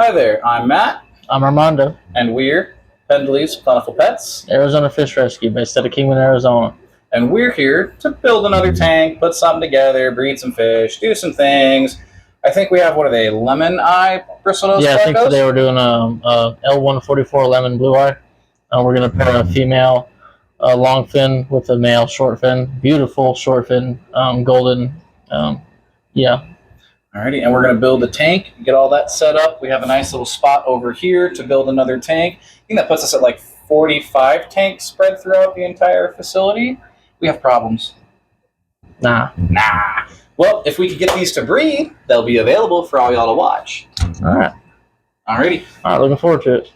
Hi there, I'm Matt. I'm Armando. And we're Pendley's Plentiful Pets. Arizona Fish Rescue based out of Kingman, Arizona. And we're here to build another tank, put something together, breed some fish, do some things. I think we have, what are they, lemon eye bristlenose Yeah, Plecos? I think today we're doing a L144 lemon blue eye. We're going to pair a female long fin with a male short fin. Beautiful short fin, golden. Yeah. Alrighty, and we're going to build the tank, get all that set up. We have a nice little spot over here to build another tank. I think that puts us at like 45 tanks spread throughout the entire facility. We have problems. Nah. Well, if we could get these to breed, they'll be available for all y'all to watch. All right. Alrighty. All right, looking forward to it.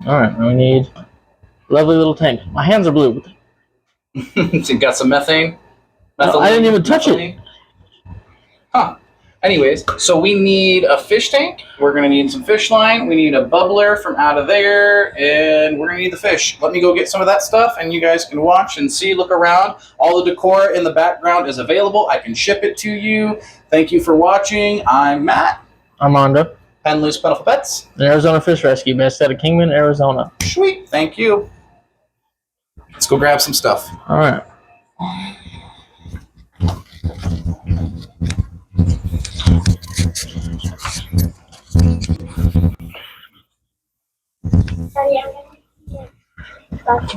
All right, now we need a lovely little tank. My hands are blue. So you got some methane? No, I didn't even touch it. Huh. Anyways, so we need a fish tank. We're going to need some fish line. We need a bubbler from out of there, and we're going to need the fish. Let me go get some of that stuff, and you guys can watch and see, look around. All the decor in the background is available. I can ship it to you. Thank you for watching. I'm Matt. Armando. Pendley's Plentiful Pets. Arizona Fish Rescue based out of Kingman, Arizona. Sweet. Thank you. Let's go grab some stuff. All right.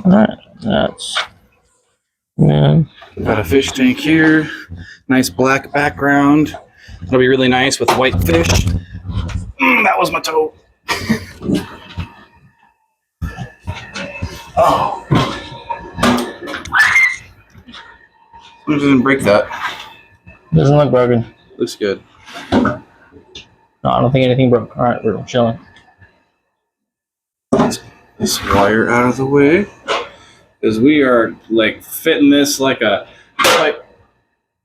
Alright, that's man. Got a fish tank here. Nice black background. It'll be really nice with white fish. That was my toe. Oh. I didn't break that. Doesn't look broken. Looks good. No, I don't think anything broke. Alright, we're chilling. This wire out of the way, because we are like fitting this like a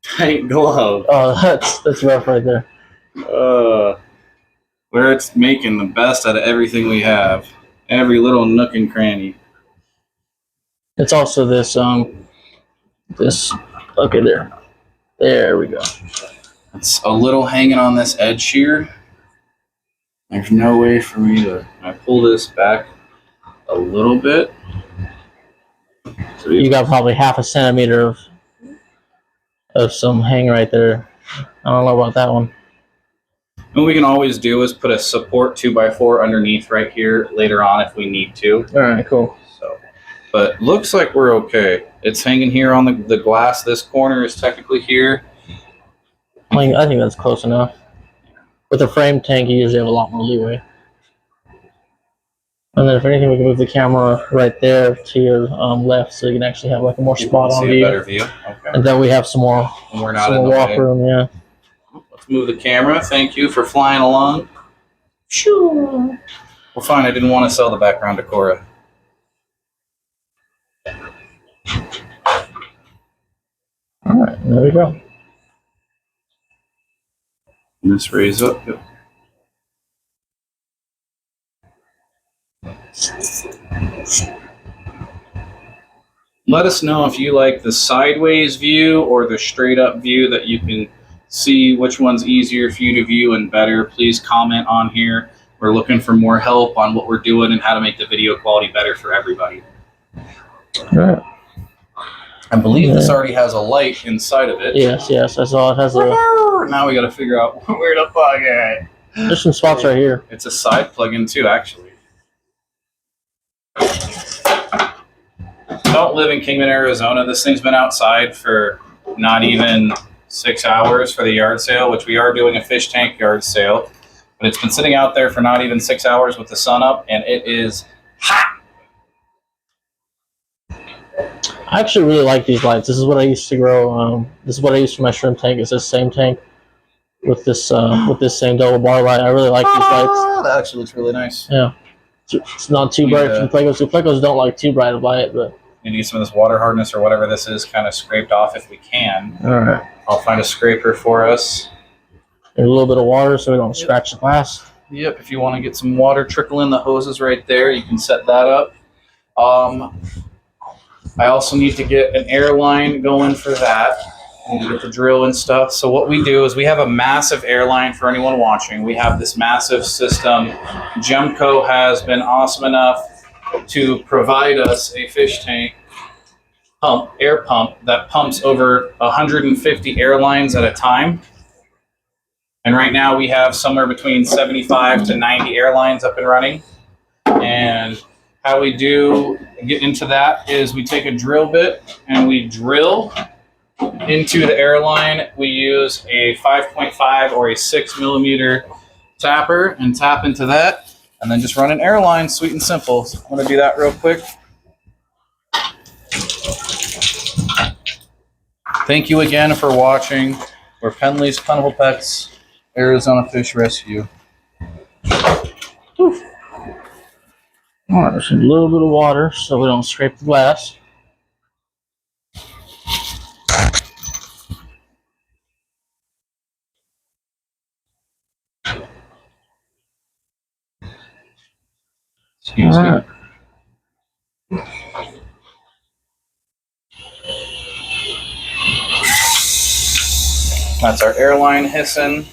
tight glove. Oh, that's rough right there. Where it's making the best out of everything we have, every little nook and cranny. It's also this okay, there we go. It's a little hanging on this edge here. There's no way for me to. I pull this back a little bit. So You got probably half a centimeter of some hang right there. I don't know about that one. What we can always do is put a support 2x4 underneath right here later on if we need to. All right, cool. So, but looks like we're okay. It's hanging here on the glass. This corner is technically here. I think that's close enough. With a frame tank, you usually have a lot more leeway. And then if anything, we can move the camera right there to your left so you can actually have like a more spot-on view. Better view. Okay. And then we have some more, walk room, yeah. Let's move the camera. Thank you for flying along. Sure. Well, fine. I didn't want to sell the background to Cora. All right, there we go. And this raise up. Yep. Let us know if you like the sideways view or the straight up view that you can see which one's easier for you to view and better. Please comment on here. We're looking for more help on what we're doing and how to make the video quality better for everybody. All right. I believe this already has a light inside of it. Yes, I saw it has a... Now we got to figure out where to plug it. There's some spots right here. It's a side plug-in too, actually. Don't live in Kingman, Arizona. This thing's been outside for not even 6 hours for the yard sale, which we are doing a fish tank yard sale. But it's been sitting out there for not even 6 hours with the sun up, and it is hot. I actually really like these lights. This is what I used to grow. This is what I used for my shrimp tank. It's this same tank with this same double bar light. I really like these lights. That actually looks really nice. Yeah. It's not too bright from Plecos. The Plecos don't like too bright of light, but We need some of this water hardness or whatever this is kind of scraped off if we can. All right. I'll find a scraper for us. a little bit of water so we don't scratch the glass. Yep, if you want to get some water trickling, the hose is right there. You can set that up. I also need to get an air line going for that. I need to get the drill and stuff. So what we do is we have a massive air line for anyone watching. We have this massive system. Gemco has been awesome enough to provide us a fish tank air pump that pumps over 150 airlines at a time. And right now we have somewhere between 75 to 90 airlines up and running. And how we do get into that is we take a drill bit and we drill into the airline. We use a 5.5 or a 6 millimeter tapper and tap into that and then just run an airline, sweet and simple. So I'm going to do that real quick. Thank you again for watching. We're Pendley's Plentiful Pets, Arizona Fish Rescue. All right, just a little bit of water so we don't scrape the glass. Excuse me. That's our airline hissing.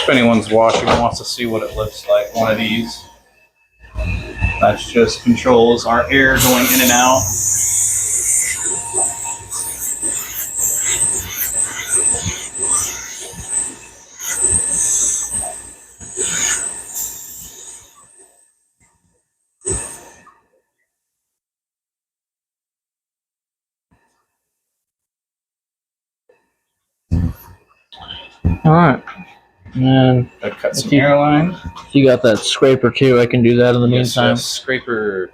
If anyone's watching and wants to see what it looks like, one of these. That just controls our air going in and out. All right. And I cut some airline. If you got that scraper too, I can do that in the meantime. Yes, scraper.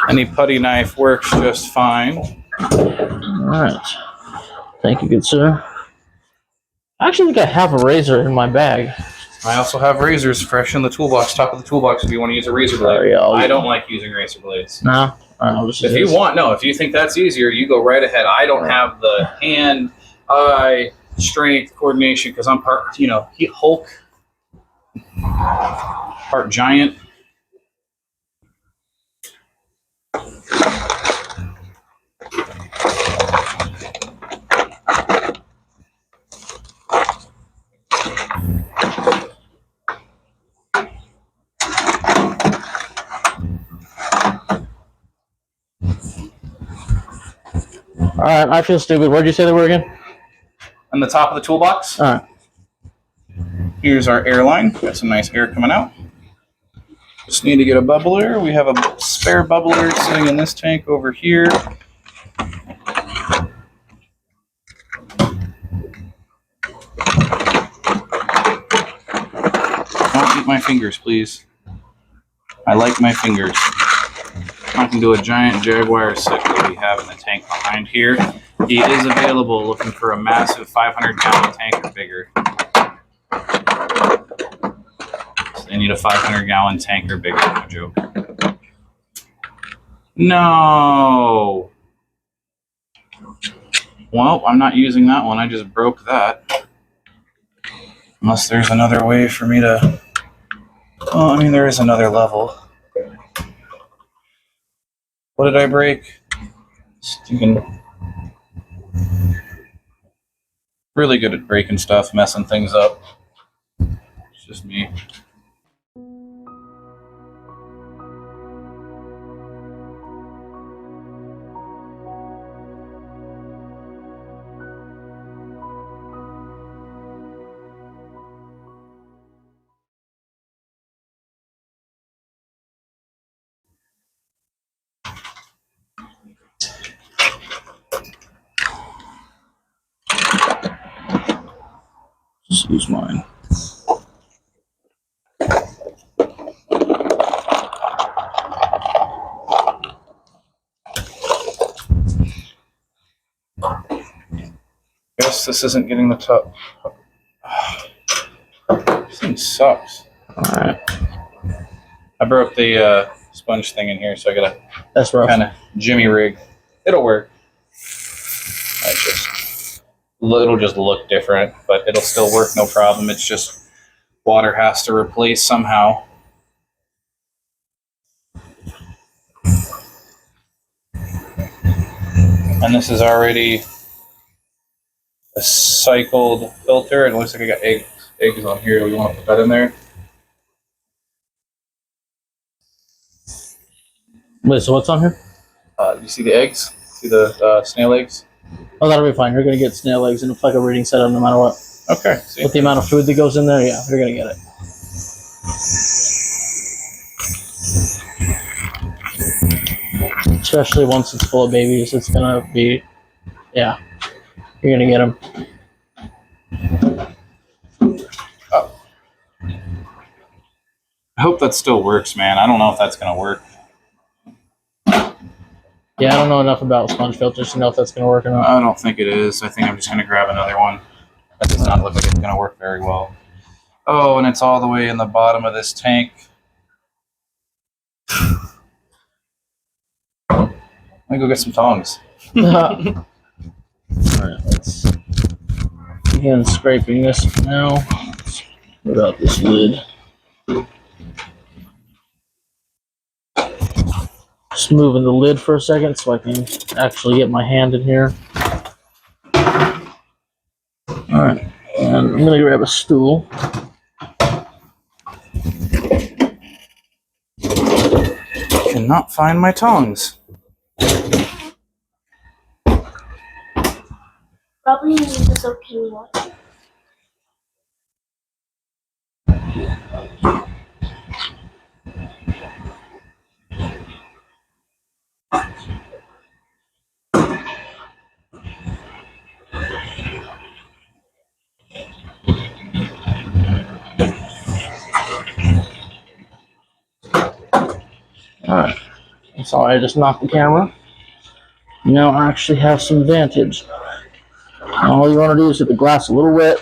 Any putty knife works just fine. All right. Thank you, good sir. I actually think I have a razor in my bag. I also have razors fresh in the toolbox, top of the toolbox, if you want to use a razor blade. I don't like using razor blades. No? If you want, no, if you think that's easier, you go right ahead. I don't have the hand-eye strength coordination because I'm part, Hulk, part giant. All right, I feel stupid. Where'd you say they were again? On the top of the toolbox. All right. Here's our airline. Got some nice air coming out. Just need to get a bubbler. We have a spare bubbler sitting in this tank over here. Don't eat my fingers, please. I like my fingers. I can do a giant jaguar sick that we have in the tank behind here. He is available looking for a massive 500-gallon tank or bigger. So they need a 500-gallon tank or bigger, no joke. No! Well, I'm not using that one. I just broke that. Unless there's another way for me to... Well, I mean, there is another level. What did I break? Stephen. Really good at breaking stuff, messing things up. It's just me. Just use mine. Guess this isn't getting the top. This thing sucks. Alright. I broke the sponge thing in here, so I gotta That's rough. kind of jimmy rig. It'll work. It'll just look different, but it'll still work no problem. It's just water has to replace somehow. And this is already a cycled filter. It looks like I got eggs on here. Do we want to put that in there? Wait, so what's on here? You see the eggs? See the snail eggs? Oh, that'll be fine. You're going to get snail eggs in a Pleco reading setup no matter what. Okay. See. With the amount of food that goes in there, yeah, you're going to get it. Especially once it's full of babies, it's going to be, yeah, you're going to get them. Oh. I hope that still works, man. I don't know if that's going to work. Yeah, I don't know enough about sponge filters to know if that's going to work or not. I don't think it is. I think I'm just going to grab another one. That does not look like it's going to work very well. Oh, and it's all the way in the bottom of this tank. Let me go get some tongs. Alright, let's begin scraping this now. Without this lid. Just moving the lid for a second so I can actually get my hand in here. Alright, and I'm going to grab a stool. Cannot find my tongs. Probably need the soaking water. Alright, I'm sorry I just knocked the camera. Now I actually have some vantage. All you want to do is get the glass a little wet.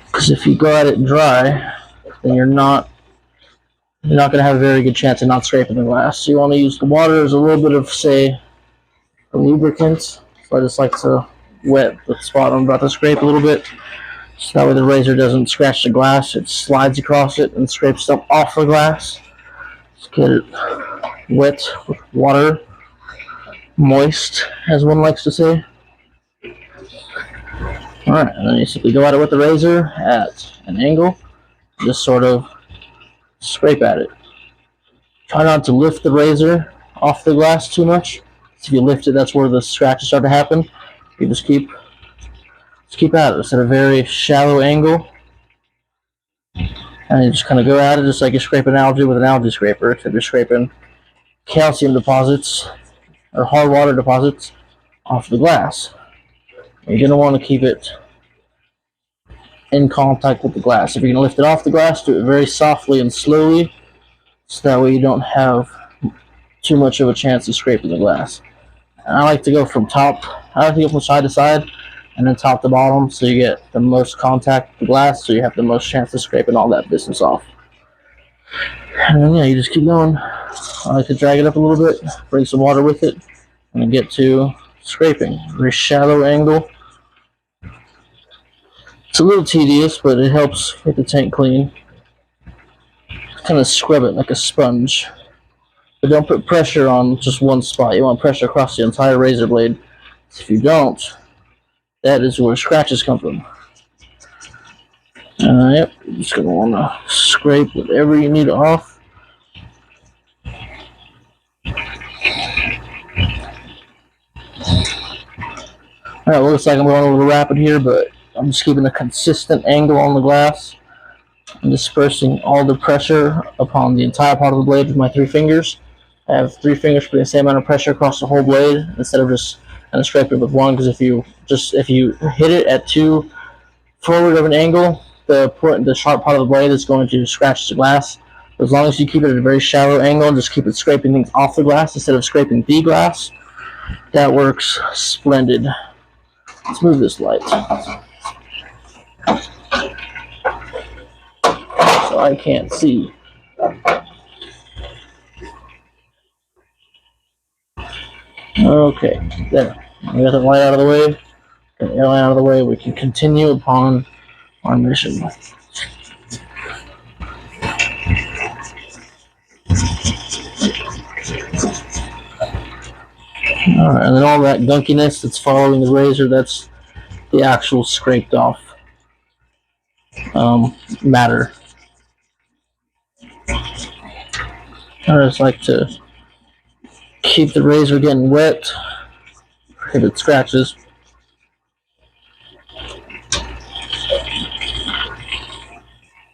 Because if you go at it dry, then you're not going to have a very good chance of not scraping the glass. So you want to use the water as a little bit of, say, a lubricant. So I just like to wet the spot I'm about to scrape a little bit. So that way the razor doesn't scratch the glass. It slides across it and scrapes stuff off the glass. Just get it wet with water. Moist, as one likes to say. Alright, and then you simply go at it with the razor at an angle. Just sort of scrape at it. Try not to lift the razor off the glass too much. If you lift it, that's where the scratches start to happen. You just keep at it. It's at a very shallow angle. And you just kind of go at it just like you scrape an algae with an algae scraper, except you're scraping calcium deposits or hard water deposits off the glass. You're going to want to keep it in contact with the glass. If you're going to lift it off the glass, do it very softly and slowly, so that way you don't have too much of a chance of scraping the glass. And I like to go from side to side, and then top to bottom, so you get the most contact with the glass, so you have the most chance of scraping all that business off. And then, yeah, you just keep going. I like to drag it up a little bit, bring some water with it, and then get to scraping. Very shallow angle. It's a little tedious, but it helps get the tank clean. Kind of scrub it like a sponge. But don't put pressure on just one spot. You want pressure across the entire razor blade. If you don't, that is where scratches come from. Yep, you're just going to want to scrape whatever you need off. Alright, looks like I'm going a little rapid here, but I'm just keeping a consistent angle on the glass. I'm dispersing all the pressure upon the entire part of the blade with my 3 fingers. I have 3 fingers putting the same amount of pressure across the whole blade instead of just and scrape it with one, because if you hit it at too forward of an angle, the sharp part of the blade is going to scratch the glass. As long as you keep it at a very shallow angle and just keep it scraping things off the glass instead of scraping the glass, that works splendid. Let's move this light so I can't see. Okay, there. We got the light out of the way. Get the light out of the way. We can continue upon our mission. Alright, and then all that gunkiness that's following the razor, that's the actual scraped off matter. I just like to keep the razor getting wet if it scratches.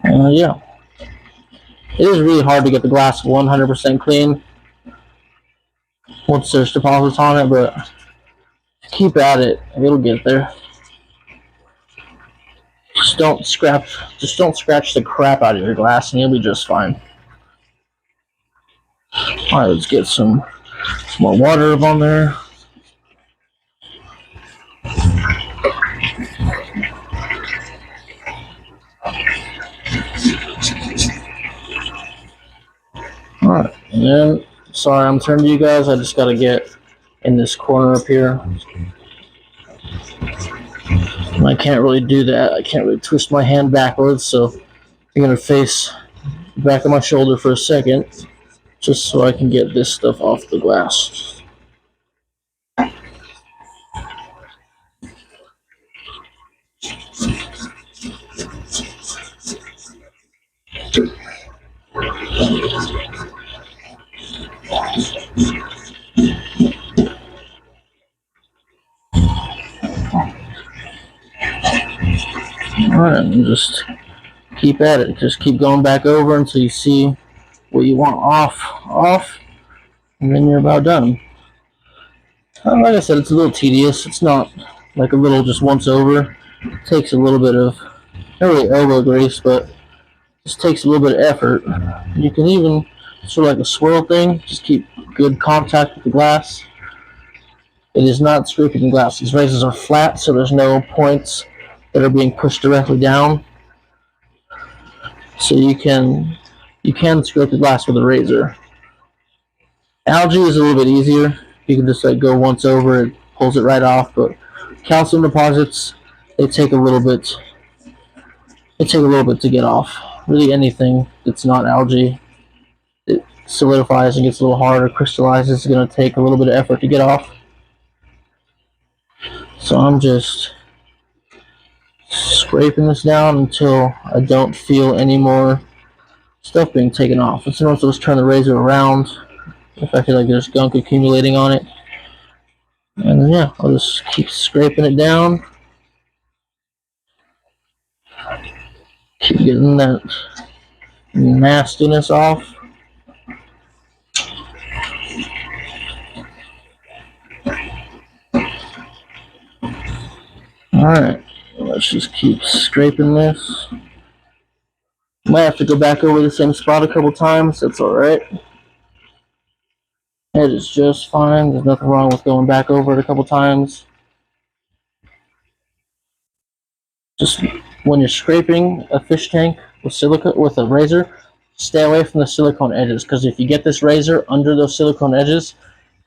Yeah. It is really hard to get the glass 100% clean once there's deposits on it, but keep at it. It'll get there. Just don't scratch the crap out of your glass and you'll be just fine. Alright, let's get some more water up on there. Alright, and then, sorry I'm turning to you guys, I just gotta get in this corner up here. And I can't really do that. I can't really twist my hand backwards, so I'm gonna face the back of my shoulder for a second, just so I can get this stuff off the glass. Alright, and just keep at it. Just keep going back over until you see what you want off, and then you're about done. Like I said, it's a little tedious. It's not like a little just once over. It takes a little bit of, not really elbow grease, but just takes a little bit of effort. You can even, sort of like a swirl thing, just keep good contact with the glass. It is not scraping the glass. These razors are flat, so there's no points that are being pushed directly down. So you can scrape the glass with a razor. Algae is a little bit easier. You can just like go once over, it pulls it right off. But calcium deposits, they take a little bit to get off. Really anything that's not algae, it solidifies and gets a little harder, crystallizes. It's going to take a little bit of effort to get off. So I'm just scraping this down until I don't feel any more stuff being taken off. And sometimes I'll just turn the razor around if I feel like there's gunk accumulating on it. And then yeah, I'll just keep scraping it down. Keep getting that nastiness off. Alright, let's just keep scraping this. Might have to go back over the same spot a couple times, that's alright. It is just fine, there's nothing wrong with going back over it a couple times. Just when you're scraping a fish tank with a razor, stay away from the silicone edges, because if you get this razor under those silicone edges,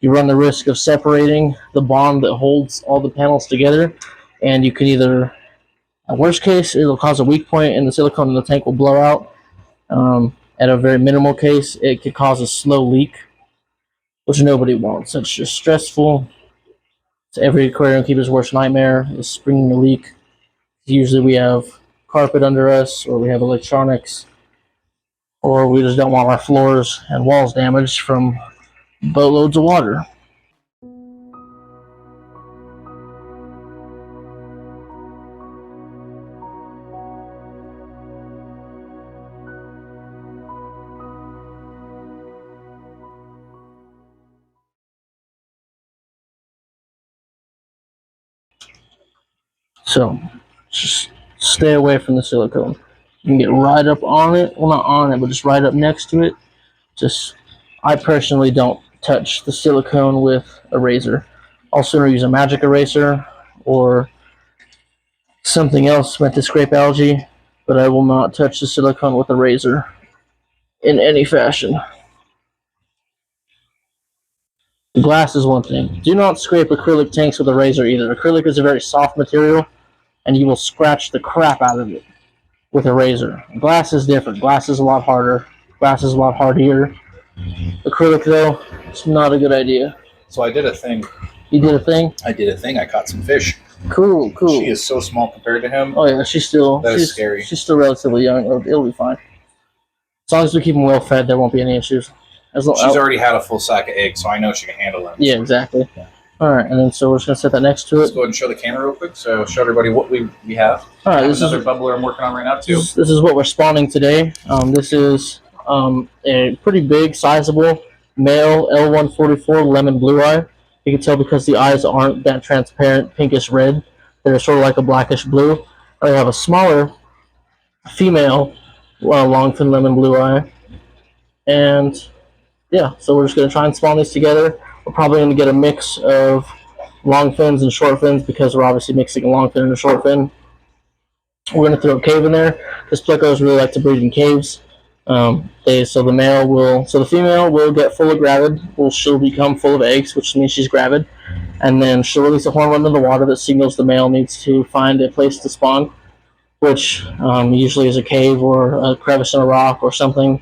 you run the risk of separating the bond that holds all the panels together, and you can either, at worst case, it'll cause a weak point and the silicone in the tank will blow out. At a very minimal case, it could cause a slow leak, which nobody wants. It's just stressful. It's every aquarium keeper's worst nightmare is springing a leak. Usually we have carpet under us, or we have electronics, or we just don't want our floors and walls damaged from boatloads of water. So just stay away from the silicone. You can get right up on it. Well, not on it, but just right up next to it. Just, I personally don't touch the silicone with a razor. I'll sooner use a magic eraser or something else meant to scrape algae, but I will not touch the silicone with a razor in any fashion. Glass is one thing. Do not scrape acrylic tanks with a razor either. Acrylic is a very soft material, and you will scratch the crap out of it with a razor. Glass is different. Glass is a lot harder. Glass is a lot hardier. Acrylic, though, it's not a good idea. So I did a thing. You did a thing? I did a thing. I caught some fish. Cool. She is so small compared to him. Oh yeah, she's scary. She's still relatively young. It'll be fine. As long as we keep them well fed, there won't be any issues. She's already had a full sack of eggs, so I know she can handle them. Yeah, exactly. Yeah. All right, and then so we're just gonna set that next to it. Let's go ahead and show the camera real quick. So show everybody what we have. All right, this is another bubbler I'm working on right now too. This is what we're spawning today. This is a pretty big, sizable male L144 lemon blue eye. You can tell because the eyes aren't that transparent, pinkish red. They're sort of like a blackish blue. I have a smaller female longfin lemon blue eye. And yeah, so we're just going to try and spawn these together. We're probably going to get a mix of long fins and short fins because we're obviously mixing a long fin and a short fin. We're going to throw a cave in there because Plecos really like to breed in caves. So the female will get fully gravid. She'll become full of eggs, which means she's gravid, and then she'll release a hormone into the water that signals the male needs to find a place to spawn, which usually is a cave or a crevice in a rock or something.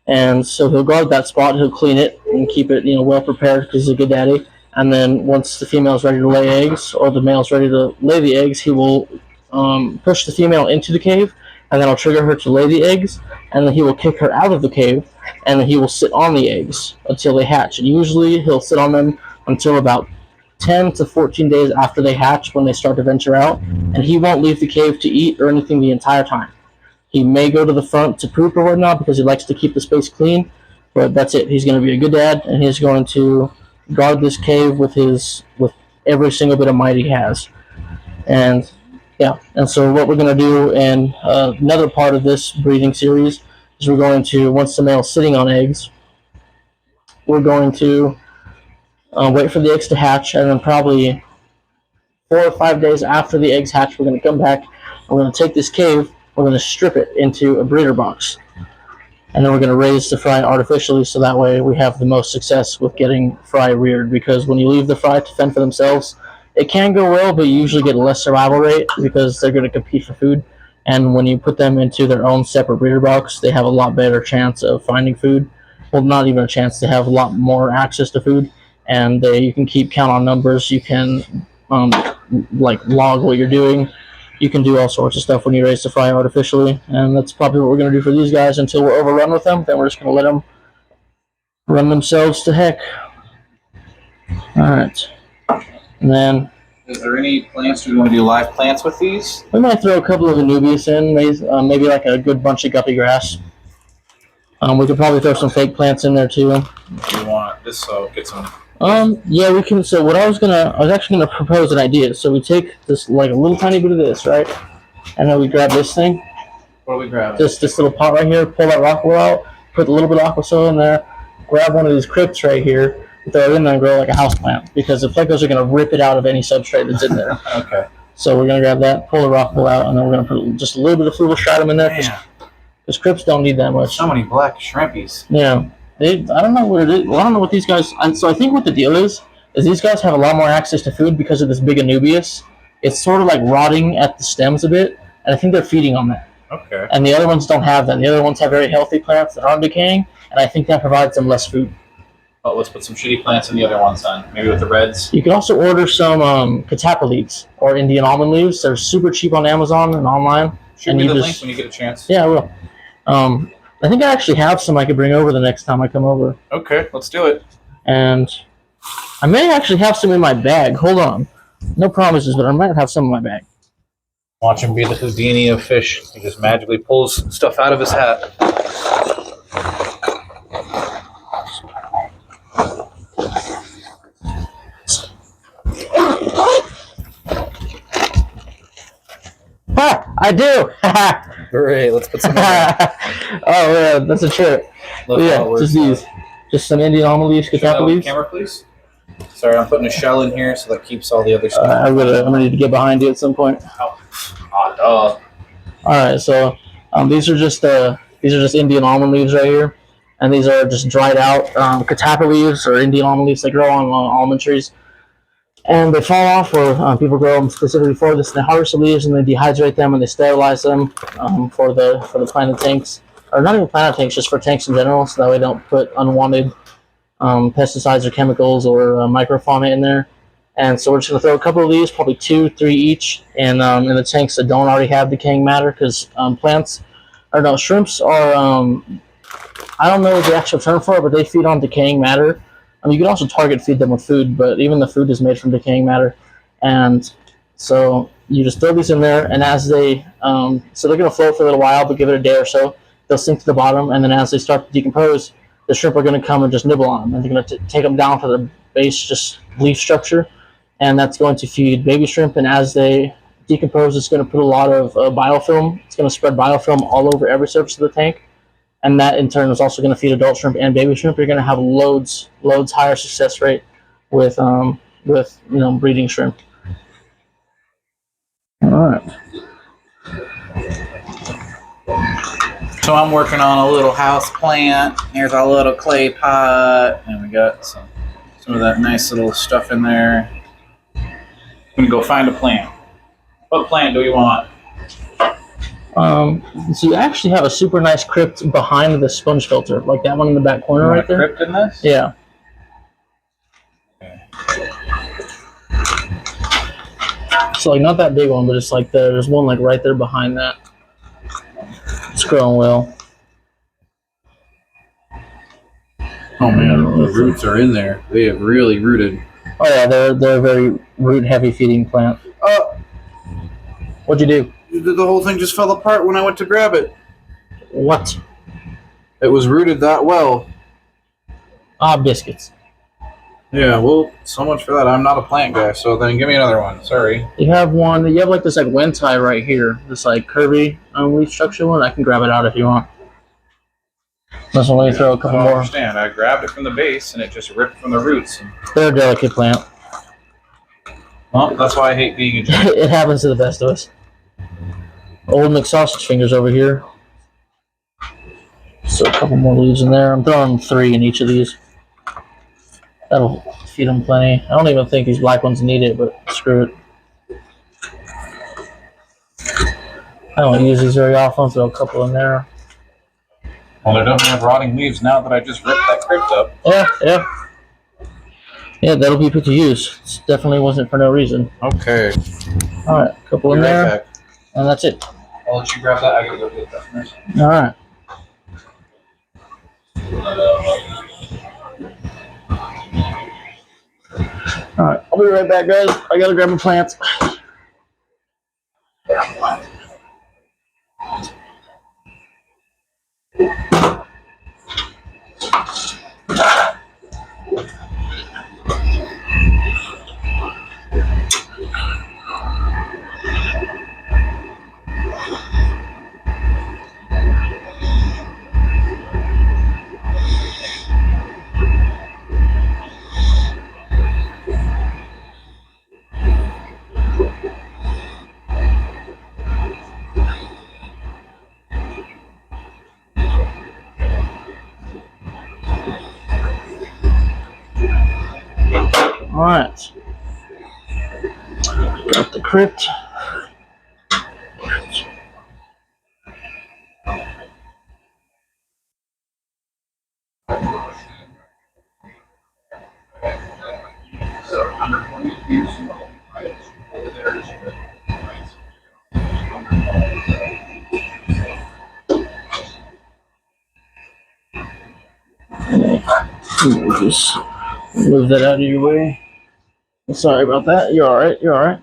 And so he'll guard that spot. He'll clean it and keep it, well prepared because he's a good daddy. And then once the female's ready to lay eggs or the male's ready to lay the eggs, he will push the female into the cave, and then I'll trigger her to lay the eggs, and then he will kick her out of the cave, and then he will sit on the eggs until they hatch. And usually he'll sit on them until about 10 to 14 days after they hatch when they start to venture out, and he won't leave the cave to eat or anything the entire time. He may go to the front to poop or whatnot because he likes to keep the space clean, but that's it. He's going to be a good dad, and he's going to guard this cave with every single bit of might he has. And yeah, and so what we're going to do in another part of this breeding series is we're going to, once the male's sitting on eggs, we're going to wait for the eggs to hatch, and then probably 4 or 5 days after the eggs hatch, we're going to come back, we're going to take this cave, we're going to strip it into a breeder box, and then we're going to raise the fry artificially so that way we have the most success with getting fry reared, because when you leave the fry to fend for themselves, it can go well, but you usually get a less survival rate because they're going to compete for food. And when you put them into their own separate breeder box, they have a lot better chance of finding food. Well, not even a chance, they have a lot more access to food. And you can keep count on numbers. You can log what you're doing. You can do all sorts of stuff when you raise the fry artificially. And that's probably what we're going to do for these guys until we're overrun with them. Then we're just going to let them run themselves to heck. All right. And then, is there any plants? Do we want to do live plants with these? We might throw a couple of Anubias in, maybe like a good bunch of guppy grass. We could probably throw some fake plants in there too. Do you want this? So get some. Yeah, we can. So what I was actually gonna propose an idea. So we take this, like a little tiny bit of this, right? And then we grab this thing. What are we grabbing? This little pot right here. Pull that rock wool out. Put a little bit of aqua soil in there. Grab one of these crypts right here. Throw it in there and grow like a house plant, because the Plecos are going to rip it out of any substrate that's in there. Okay. So we're going to grab that, pull the rock wool out, and then we're going to put just a little bit of fluvistratum in there, because crypts don't need that much. So many black shrimpies. Yeah. I don't know what it is. Well, I don't know what these guys... So I think what the deal is these guys have a lot more access to food because of this big Anubias. It's sort of like rotting at the stems a bit, and I think they're feeding on that. Okay. And the other ones don't have that. The other ones have very healthy plants that aren't decaying, and I think that provides them less food. Oh, let's put some shitty plants in the other ones then. Maybe with the reds. You can also order some catappa leaves or Indian almond leaves. They're super cheap on Amazon and online. Shoot me the link when you get a chance. Yeah, I will. I think I actually have some I could bring over the next time I come over. Okay, let's do it. And I may actually have some in my bag. Hold on. No promises, but I might have some in my bag. Watch him be the Houdini of fish. He just magically pulls stuff out of his hat. I do. Great. Let's put some in there. Oh yeah, that's a trip. Look Yeah, how it works just these. out. Just some Indian almond leaves, Show that catappa on leaves. camera, please. Sorry, I'm putting a shell in here so that keeps all the other stuff. I'm gonna need to get behind you at some point. Oh, duh. All right, so these are just Indian almond leaves right here, and these are just dried out catappa leaves or Indian almond leaves that grow on almond trees, and they fall off. Or people grow them specifically for this. They harvest the leaves and they dehydrate them and they sterilize them for the planted tanks, or not even planted tanks, just for tanks in general, so that way they don't put unwanted pesticides or chemicals or microfauna in there. And so we're just going to throw a couple of these, probably 2, 3 each, in the tanks that don't already have decaying matter, because shrimps are, I don't know the actual term for it, but they feed on decaying matter. You can also target feed them with food, but even the food is made from decaying matter. And so you just throw these in there, and as so they're going to float for a little while, but give it a day or so, they'll sink to the bottom, and then as they start to decompose, the shrimp are going to come and just nibble on them, and they're going to take them down to the base, just leaf structure, and that's going to feed baby shrimp. And as they decompose, it's going to put a lot of biofilm. It's going to spread biofilm all over every surface of the tank, and that in turn is also going to feed adult shrimp and baby shrimp. You're going to have loads higher success rate with breeding shrimp. All right. So I'm working on a little house plant. Here's our little clay pot, and we got some of that nice little stuff in there. I'm gonna go find a plant. What plant do we want? So you actually have a super nice crypt behind the sponge filter, like that one in the back corner right there. Crypt in this? Yeah. Okay. So like not that big one, but it's like there's one like right there behind that. It's growing well. Oh man, the roots are in there. They have really rooted. Oh yeah, they're a very root heavy feeding plant. What'd you do? The whole thing just fell apart when I went to grab it. What? It was rooted that well. Biscuits. Yeah, well, so much for that. I'm not a plant guy, so then give me another one. Sorry. You have like this like wentai right here, this like curvy leaf structure one. I can grab it out if you want. Let's only throw a couple I more. don't understand. I grabbed it from the base and it just ripped from the roots. They're a delicate plant. Well, that's why I hate being a jerk. It happens to the best of us. Old McSausage fingers over here. So a couple more leaves in there. I'm throwing 3 in each of these. That'll feed them plenty. I don't even think these black ones need it, but screw it. I don't use these very often, throw a couple in there. Well, they don't have rotting leaves now that I just ripped that crypt up. Yeah, that'll be put to use. It definitely wasn't for no reason. Okay. All right, a couple in there, Back. and that's it. I'll let you grab that. I gotta go get that first. All right. All right, I'll be right back, guys. I gotta grab my plants. All right. Got the crypt. Just move that out of your way. Sorry about that. You're all right. You're all right.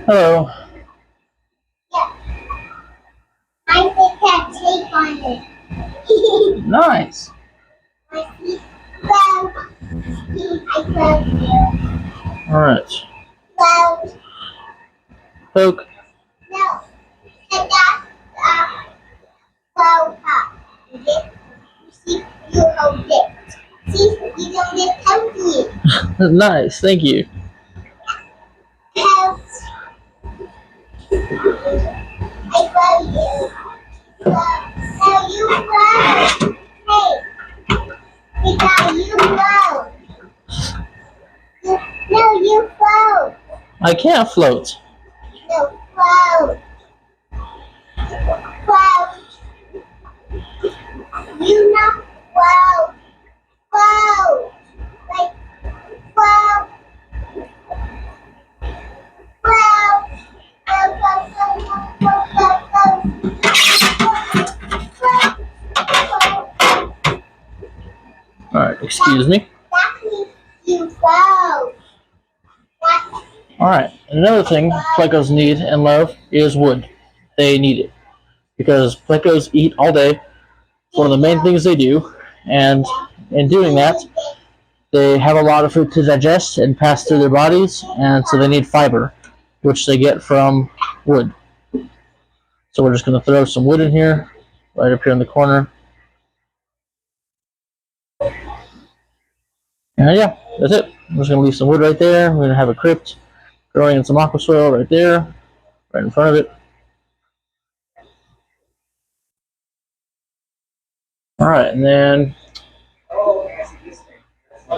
Hello. Yeah. I think I take on it. Nice. My feet well. I love you. All right. Well, Poke. no. And that's well up. You see, you hold it. See, you don't get healthy. Nice. Thank you. Health. I love you. Now you flow. Hey, now you flow. No, you flow. I can't float. No, flow. Flow. You not flow. Flow. Like, flow. Flow. Flow, flow, flow, flow, flow, flow, flow. All right. Excuse me. That means you flow. All right. Another thing Plecos need and love is wood. They need it because Plecos eat all day. It's one of the main things they do, and in doing that, they have a lot of food to digest and pass through their bodies, and so they need fiber, which they get from wood. So we're just going to throw some wood in here, right up here in the corner. And yeah, that's it. I'm just going to leave some wood right there. We're going to have a crypt growing in some aqua soil right there, right in front of it. All right, and then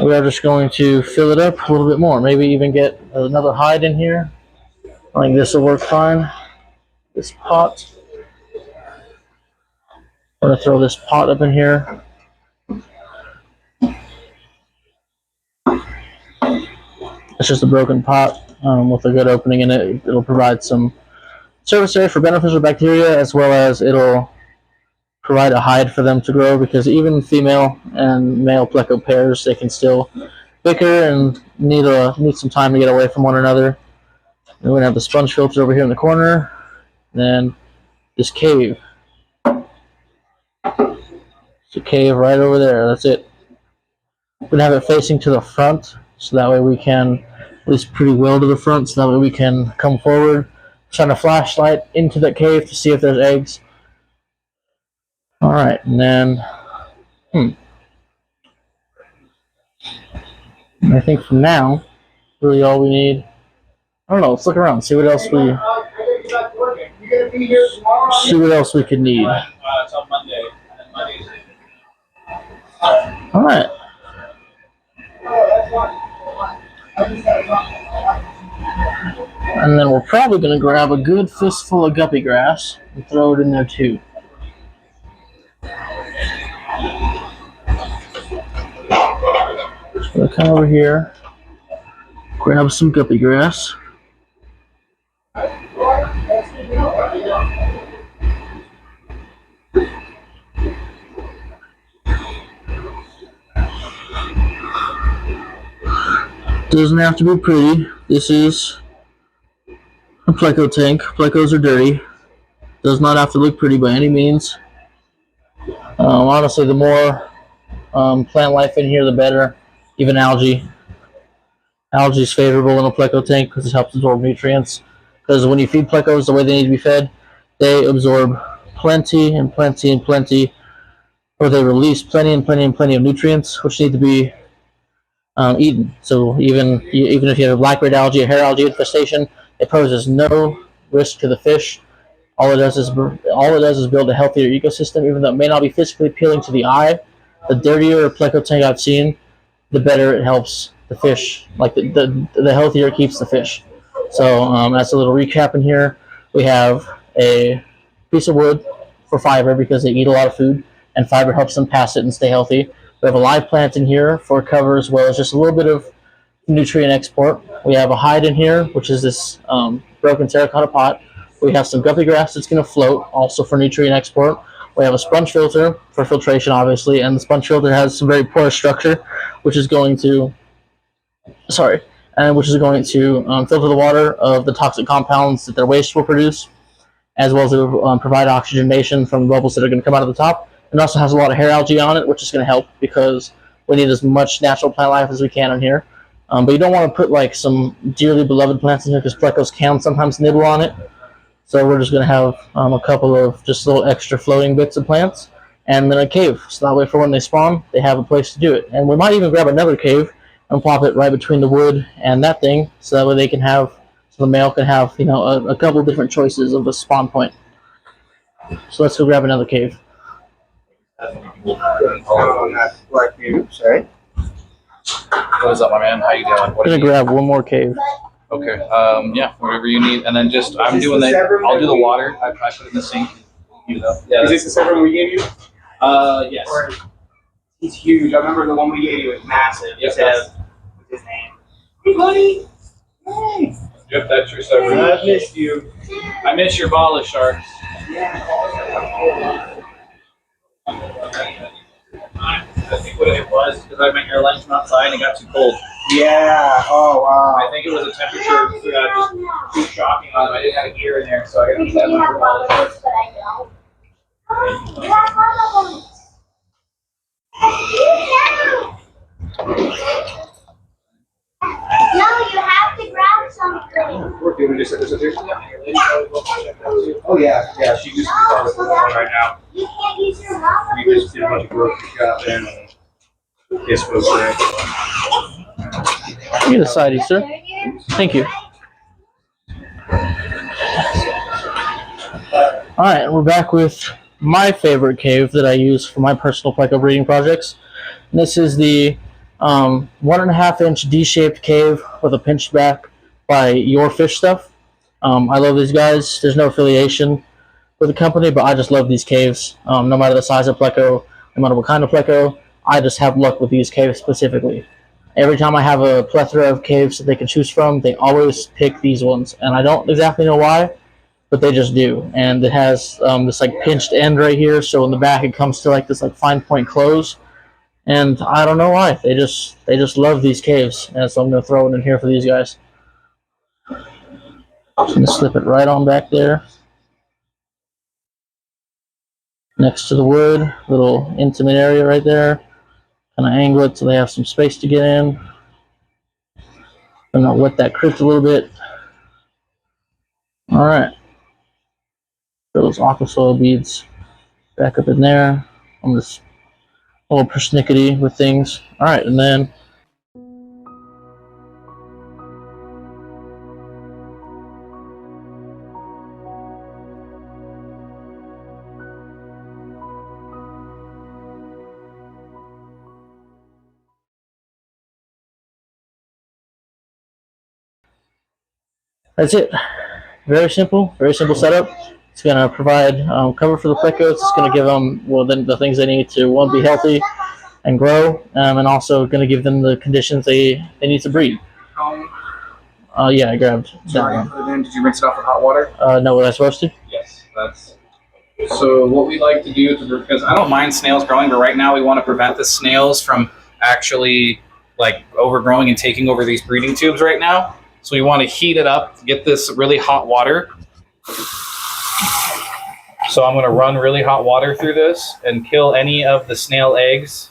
we are just going to fill it up a little bit more. Maybe even get another hide in here. I think this will work fine. This pot. We're going to throw this pot up in here. It's just a broken pot with a good opening in it. It'll provide some surface area for beneficial bacteria, as well as it'll provide a hide for them to grow, because even female and male pleco pairs, they can still bicker and need some time to get away from one another. And we're going to have the sponge filter over here in the corner. And then this cave. It's a cave right over there. That's it. We're going to have it facing to the front, so that way we can, at least pretty well to the front, so that way we can come forward, shine a flashlight into the cave to see if there's eggs. All right, and then, I think for now, really all we need, I don't know, let's look around, see what else we could need. All right. And then we're probably going to grab a good fistful of guppy grass and throw it in there too. So we'll come over here, grab some guppy grass. Doesn't have to be pretty. This is a Pleco tank. Plecos are dirty. Does not have to look pretty by any means. Honestly, the more plant life in here, the better. Even algae. Algae is favorable in a Pleco tank because it helps absorb nutrients. Because when you feed Plecos the way they need to be fed, they absorb plenty and plenty and plenty, or they release plenty and plenty and plenty of nutrients, which need to be eaten. So even if you have a black-red algae, a hair algae infestation, it poses no risk to the fish. All it does is build a healthier ecosystem, even though it may not be physically appealing to the eye. The dirtier a Pleco tank I've seen, the better it helps the fish. Like the healthier it keeps the fish. So that's a little recap in here. We have a piece of wood for fiber because they eat a lot of food, and fiber helps them pass it and stay healthy. We have a live plant in here for cover, as well as just a little bit of nutrient export. We have a hide in here, which is this broken terracotta pot. We have some guppy grass that's going to float, also for nutrient export. We have a sponge filter for filtration, obviously, and the sponge filter has some very porous structure, which is going to, and which is going to filter the water of the toxic compounds that their waste will produce, as well as provide oxygenation from the bubbles that are going to come out of the top. It also has a lot of hair algae on it, which is going to help because we need as much natural plant life as we can in here. But you don't want to put like some dearly beloved plants in here because Plecos can sometimes nibble on it. So we're just going to have a couple of just little extra floating bits of plants and then a cave. So that way for when they spawn, they have a place to do it. And we might even grab another cave and plop it right between the wood and that thing so that way they can have, so the male can have, you know, a couple of different choices of a spawn point. So let's go grab another cave. Sorry. What is up, my man? How you doing? I'm going to grab one more cave. Okay. Yeah, whatever you need. And then just, I'm doing I'll do the water. I put it in the sink. Yeah, is this the server we gave you? Yes. He's huge. I remember the one we gave you was massive. Yes, What's his name? Hey, buddy. Hey. Yep, that's your server. I've missed you. I miss your ball of sharks. Yeah. I think what it was because I went your lunch from outside and it got too cold. Yeah. Oh, wow. I think it was a temperature just too shocking on them. I didn't have a gear in there, so I got to use that one for ball of sharks. No, you have to grab something. We're doing this. Oh, yeah. Yeah, she just started right now. You can't use your mouth. We just did a bunch of grocery shopping. This was great. Get a sidey, sir. Thank you. Alright, we're back with my favorite cave that I use for my personal Pleco breeding projects. And this is the 1.5 inch D-shaped cave with a pinch back by Your Fish Stuff. I love these guys. There's no affiliation with the company, but I just love these caves. No matter the size of Pleco, no matter what kind of Pleco, I just have luck with these caves specifically. Every time I have a plethora of caves that they can choose from, they always pick these ones. And I don't exactly know why, but they just do. And it has this like pinched end right here, so in the back it comes to like this like fine point close. And I don't know why. They just love these caves. And so I'm gonna throw it in here for these guys. Just gonna slip it right on back there. Next to the wood, little intimate area right there. Kind of angle it so they have some space to get in. I'm gonna wet that crypt a little bit. All right. Throw those aqua soil beads back up in there. I'm just a little persnickety with things. All right, and then that's it. Very simple setup. It's going to provide cover for the Plecos. It's going to give them, well, the things they need to, one, be healthy and grow, and also going to give them the conditions they need to breed. Yeah, I grabbed that one. Did you rinse it off with hot water? No, was I supposed to? Yes, that's. So what we like to do, because I don't mind snails growing, but right now we want to prevent the snails from actually like overgrowing and taking over these breeding tubes right now. So we want to heat it up, get this really hot water. So I'm going to run really hot water through this and kill any of the snail eggs.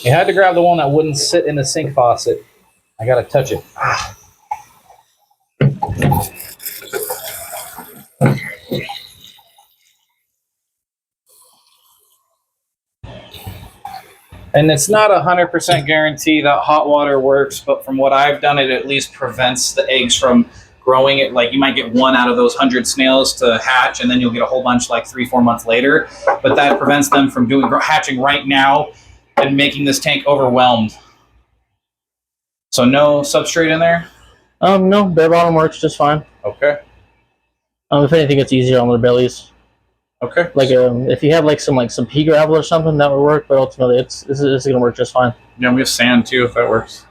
You had to grab the one that wouldn't sit in the sink faucet. I got to touch it. And it's not 100% guarantee that hot water works, but from what I've done, it at least prevents the eggs from growing. It like you might get one out of those 100 snails to hatch, and then you'll get a whole bunch like 3-4 months later. But that prevents them from hatching right now and making this tank overwhelmed. So no substrate in there? No, bare bottom works just fine. Okay. If anything, it's easier on their bellies. Okay. Like if you have like some pea gravel or something, that would work. But ultimately, this is gonna work just fine. Yeah, we have sand too, if that works.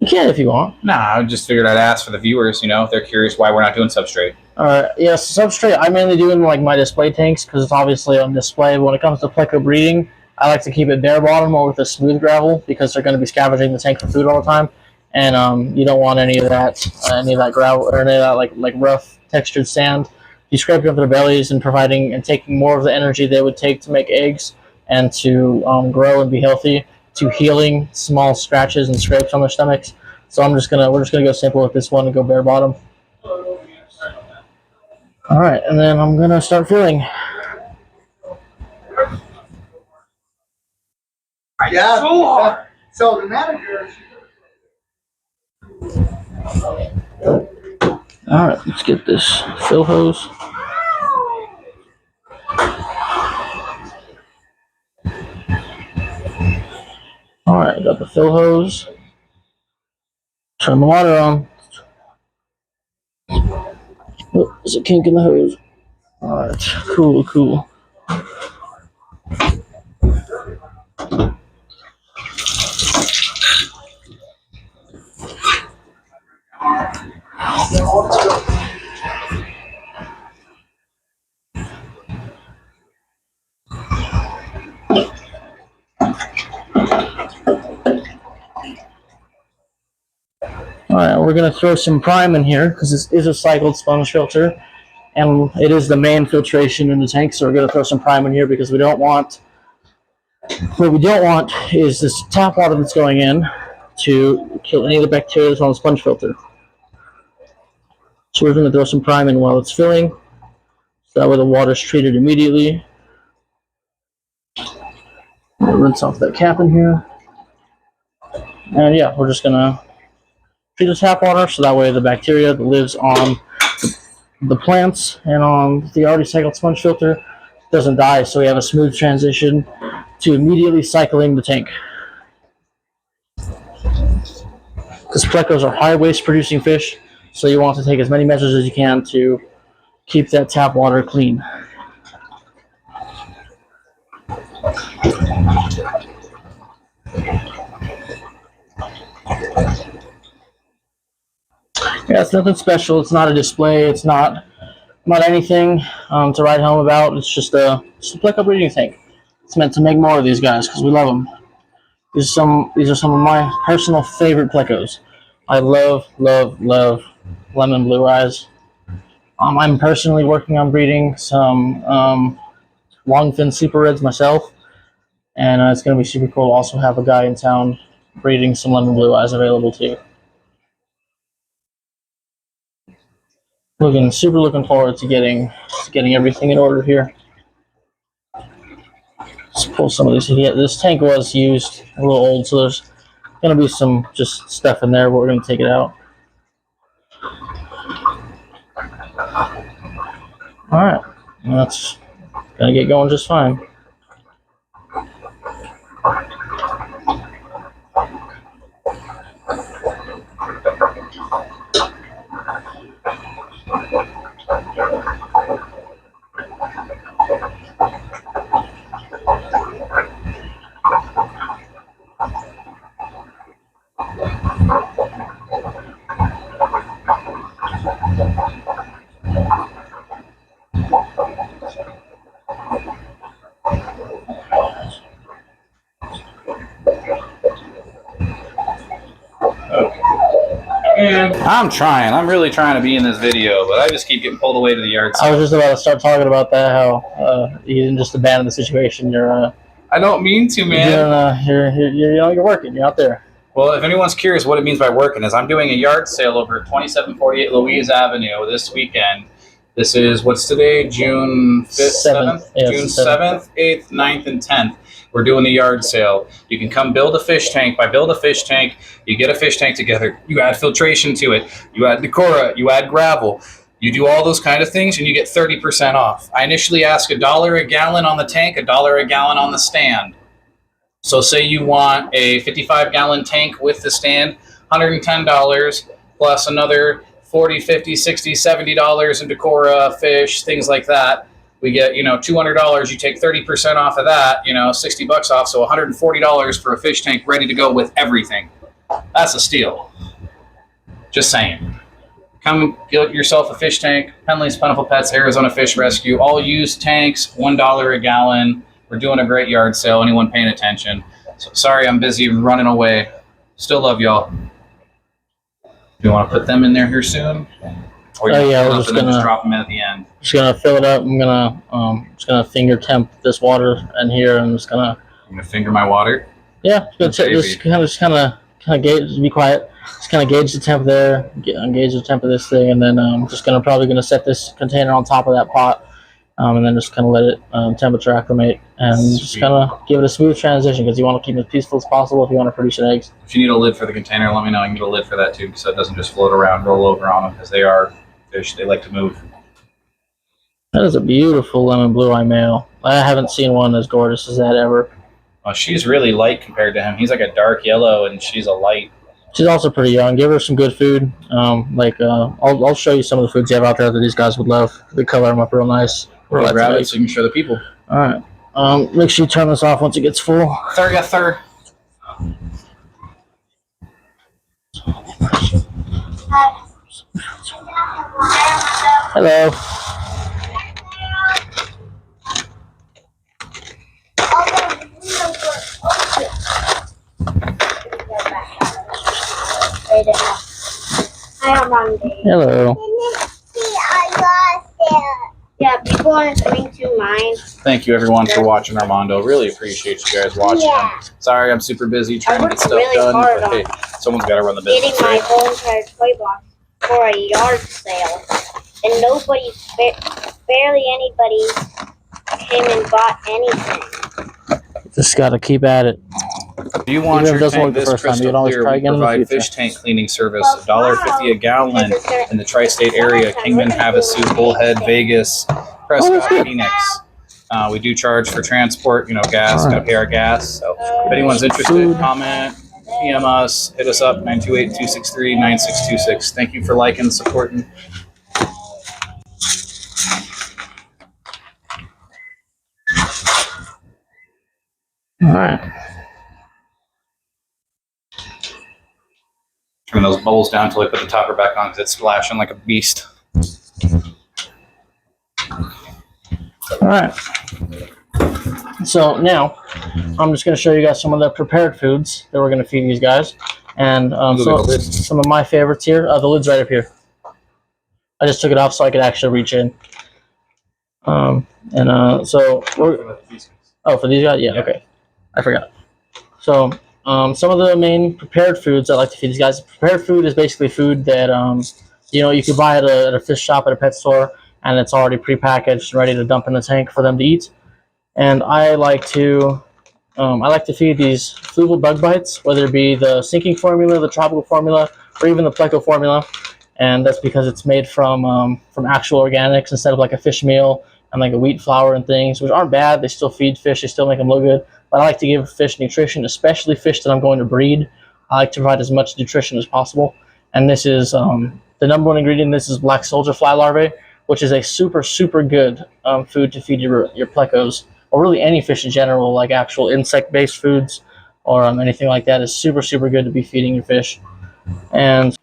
You can if you want. Nah, I just figured I'd ask for the viewers, you know, if they're curious why we're not doing substrate. Yes, substrate I mainly do in like my display tanks because it's obviously on display. But when it comes to Pleco breeding, I like to keep it bare bottom or with a smooth gravel because they're going to be scavenging the tank for food all the time. and you don't want any of that gravel or any of that like rough textured sand. You scrape it up their bellies and providing and taking more of the energy they would take to make eggs and to grow and be healthy, to healing small scratches and scrapes on their stomachs. So we're just gonna go simple with this one and go bare bottom. All right, and then I'm gonna start filling. Yeah. So the manager. All right, let's get this fill hose. All right, got the fill hose. Turn the water on. Oh, there's a kink in the hose. All right, cool. Alright, we're going to throw some prime in here because this is a cycled sponge filter and it is the main filtration in the tank, so we're going to throw some prime in here because what we don't want is this tap water that's going in to kill any of the bacteria that's on the sponge filter. So we're going to throw some prime in while it's filling, so that way the water's treated immediately. We'll rinse off that cap in here. And yeah, we're just going to treat the tap water so that way the bacteria that lives on the plants and on the already cycled sponge filter doesn't die, so we have a smooth transition to immediately cycling the tank. Because Plecos are high waste producing fish, so you want to take as many measures as you can to keep that tap water clean. Yeah, it's nothing special. It's not a display. It's not anything to write home about. It's just a Pleco breeding tank. It's meant to make more of these guys because we love them. These are some of my personal favorite Plecos. I love lemon blue eyes. I'm personally working on breeding some longfin super reds myself, and it's going to be super cool to also have a guy in town breeding some lemon blue eyes available too. Looking forward to getting everything in order here. Let's pull some of these. Yeah, this tank was used a little old, so there's gonna be some just stuff in there, but we're gonna take it out. All right, that's gonna get going just fine. I'm trying. I'm really trying to be in this video, but I just keep getting pulled away to the yard sale. I was just about to start talking about that. How you didn't just abandon the situation. I don't mean to, man. You're working. You're out there. Well, if anyone's curious what it means by working, is I'm doing a yard sale over at 2748 Louise Avenue this weekend. This is, what's today? June 5th, 7th? Yeah, June 7th, 8th, 9th, and 10th. We're doing the yard sale. You can come build a fish tank. By build a fish tank, you get a fish tank together. You add filtration to it. You add decora. You add gravel. You do all those kind of things, and you get 30% off. I initially ask $1 a gallon on the tank, $1 a gallon on the stand. So say you want a 55-gallon tank with the stand, $110 plus another $40, $50, $60, $70 in decora, fish, things like that. We get, $200. You take 30% off of that, $60 off. So $140 for a fish tank ready to go with everything. That's a steal. Just saying. Come get yourself a fish tank. Pendley's Plentiful Pets, Arizona Fish Rescue. All used tanks, $1 a gallon. We're doing a great yard sale. Anyone paying attention? So sorry I'm busy running away. Still love y'all. Do you want to put them in there here soon? Or Oh, yeah, fill we're up just and then gonna- just drop them in at the end. Just gonna fill it up. I'm gonna just gonna finger temp this water in here. I'm just gonna finger my water. Yeah, just kind of gauge. Be quiet. Just kind of gauge the temp there. Gauge the temp of this thing, and then I'm just probably gonna set this container on top of that pot, and then just kind of let it temperature acclimate, and just kind of give it a smooth transition because you want to keep it as peaceful as possible if you want to produce eggs. If you need a lid for the container, let me know. I can get a lid for that too, so it doesn't just float around, roll over on them, because they are fish. They like to move. That is a beautiful lemon blue eye male. I haven't seen one as gorgeous as that ever. Well, she's really light compared to him. He's like a dark yellow, and she's a light. She's also pretty young. Give her some good food. I'll show you some of the foods you have out there that these guys would love. They color them up real nice. We'll grab it so you can show the people. All right. Make sure you turn this off once it gets full. Third. Hello. Hi, Armando. Hello. Yeah, people are coming to mine. Thank you, everyone, for watching Armando. Really appreciate you guys watching. Yeah. Sorry, I'm super busy trying to get stuff really done. hard But hey, someone's got to run the Getting business. my Right? whole entire toy box for a yard sale, and nobody, barely anybody, came and bought anything. Just gotta keep at it. Do you want Even if your it doesn't tank work the this first time, you crystal can always clear? try We again in the provide future. fish tank cleaning service, $1.50 a gallon in the tri-state area: Kingman, Havasu, Bullhead, Vegas, Prescott, good. Phoenix. We do charge for transport, gas, gotta pay our gas. So if anyone's interested, comment, PM us, hit us up, 928-263-9626. Thank you for liking, supporting. All right. Turn those bowls down until I put the topper back on because it's splashing like a beast. All right. So now I'm just going to show you guys some of the prepared foods that we're going to feed these guys. And some of my favorites here. The lid's right up here. I just took it off so I could actually reach in. So we're... Oh, for these guys? Yeah, okay. I forgot. So some of the main prepared foods I like to feed these guys. Prepared food is basically food that you could buy at a fish shop, at a pet store, and it's already prepackaged, ready to dump in the tank for them to eat. And I like to feed these fluval bug bites, whether it be the sinking formula, the tropical formula, or even the Pleco formula. And that's because it's made from actual organics instead of like a fish meal and like a wheat flour and things, which aren't bad. They still feed fish. They still make them look good. But I like to give fish nutrition, especially fish that I'm going to breed. I like to provide as much nutrition as possible. And this is the number one ingredient. This is black soldier fly larvae, which is a super, super good food to feed your Plecos, or really any fish in general, like actual insect-based foods or anything like that is super, super good to be feeding your fish. And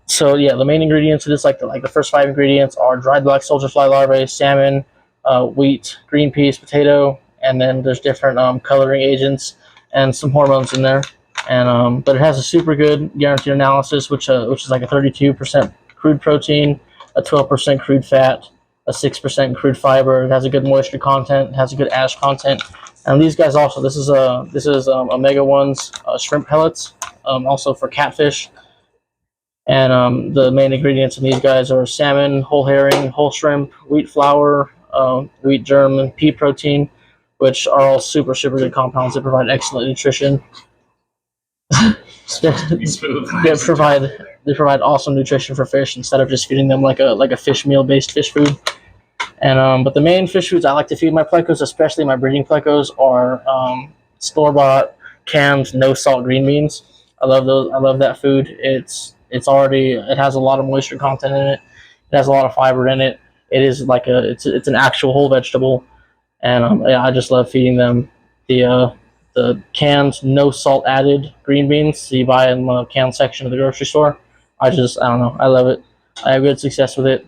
so yeah, the main ingredients of this, like the first 5 ingredients, are dried black soldier fly larvae, salmon, wheat, green peas, potato, and then there's different coloring agents and some hormones in there. And but it has a super good guaranteed analysis, which is like a 32% crude protein, a 12% crude fat, a 6% crude fiber. It has a good moisture content. It has a good ash content. And these guys also, this is omega 1s shrimp pellets, also for catfish. And the main ingredients in these guys are salmon, whole herring, whole shrimp, wheat flour, wheat germ, and pea protein, which are all super, super good compounds that provide excellent nutrition. They provide awesome nutrition for fish instead of just feeding them like a fish meal based fish food. And but the main fish foods I like to feed my Plecos, especially my breeding Plecos, are store bought canned no salt green beans. I love those. I love that food. It has a lot of moisture content in it. It has a lot of fiber in it. It is like it's an actual whole vegetable, and yeah, I just love feeding them the the canned, no salt added green beans that you buy in the can section of the grocery store. I don't know. I love it. I have good success with it.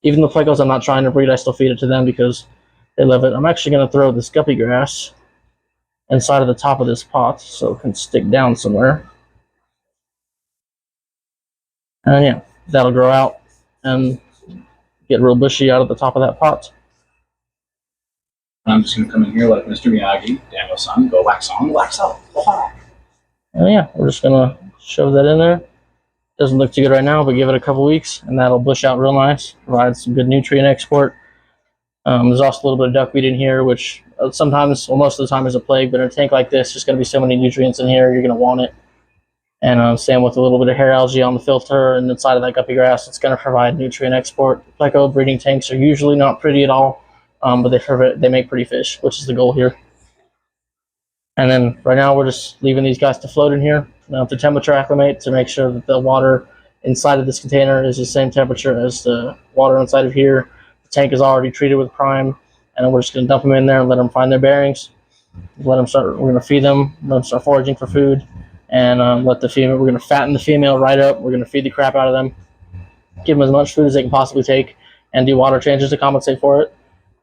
Even the Plecos I'm not trying to breed, I still feed it to them because they love it. I'm actually going to throw this guppy grass inside of the top of this pot so it can stick down somewhere. And yeah, that'll grow out and get real bushy out of the top of that pot. I'm just going to come in here like Mr. Miyagi. Daniel-san, go wax on, wax out. And yeah, we're just going to shove that in there. Doesn't look too good right now, but give it a couple weeks and that'll bush out real nice, provide some good nutrient export. There's also a little bit of duckweed in here, which sometimes, well, most of the time is a plague, but in a tank like this, there's going to be so many nutrients in here, you're going to want it. And same with a little bit of hair algae on the filter and inside of that guppy grass, it's going to provide nutrient export. Pleco breeding tanks are usually not pretty at all, but they make pretty fish, which is the goal here. And then right now we're just leaving these guys to float in here to temperature acclimate to make sure that the water inside of this container is the same temperature as the water inside of here. The tank is already treated with prime, and then we're just going to dump them in there and let them find their bearings. Let them start. We're going to feed them. Let them start foraging for food, and let the female. We're going to fatten the female right up. We're going to feed the crap out of them, give them as much food as they can possibly take, and do water changes to compensate for it.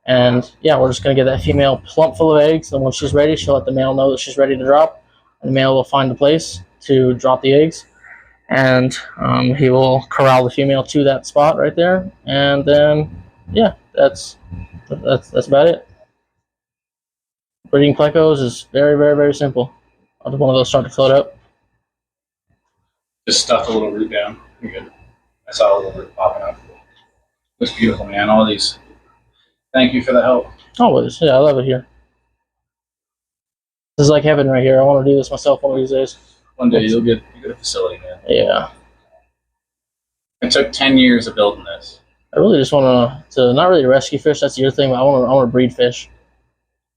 And yeah, we're just going to get that female plump full of eggs, and when she's ready, she'll let the male know that she's ready to drop, and the male will find a place to drop the eggs, and he will corral the female to that spot right there, and then yeah, that's about it. Breeding Plecos is very, very, very simple. I'll just one of those start to float up. Just stuff a little root down. You're good. I saw a little root popping up. Looks beautiful, man. All these. Thank you for the help. Always. Yeah, I love it here. This is like heaven right here. I want to do this myself one of these days. One day you'll get a facility, man. Yeah. It took 10 years of building this. I really just want to not really rescue fish. That's your thing. But I want to breed fish.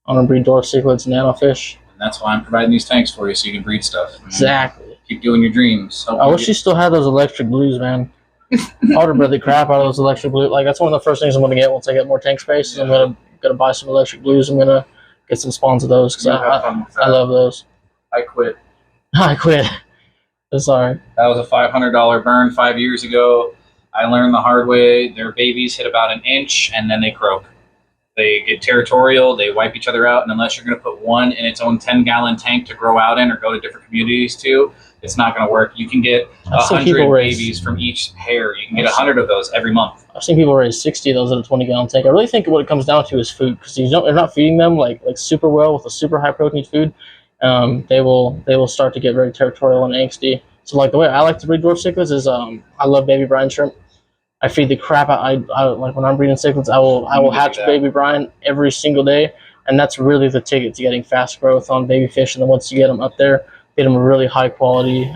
I want to breed dwarf cichlids and nanofish. And that's why I'm providing these tanks for you, so you can breed stuff. Exactly. Keep doing your dreams. I wish you still had those electric blues, man. I would have bred the crap out of those electric blues. Like that's one of the first things I'm going to get once I get more tank space. Yeah. I'm gonna buy some electric blues. I'm gonna get some spawns of those because I love those. I quit. I quit. Sorry. That was a $500 burn 5 years ago. I learned the hard way. Their babies hit about an inch and then they croak. They get territorial. They wipe each other out. And unless you're going to put one in its own 10-gallon tank to grow out in or go to different communities to, it's not going to work. You can get 100 babies from each pair. You can get 100 of those every month. I've seen people raise 60 of those in a 20-gallon tank. I really think what it comes down to is food because they're not feeding them like super well with a super high protein food. They will start to get very territorial and angsty. So like the way I like to breed dwarf cichlids is I love baby brine shrimp. I feed the crap out. I like when I'm breeding cichlids, I will hatch baby brine every single day, and that's really the ticket to getting fast growth on baby fish. And then once you get them up there, get them a really high quality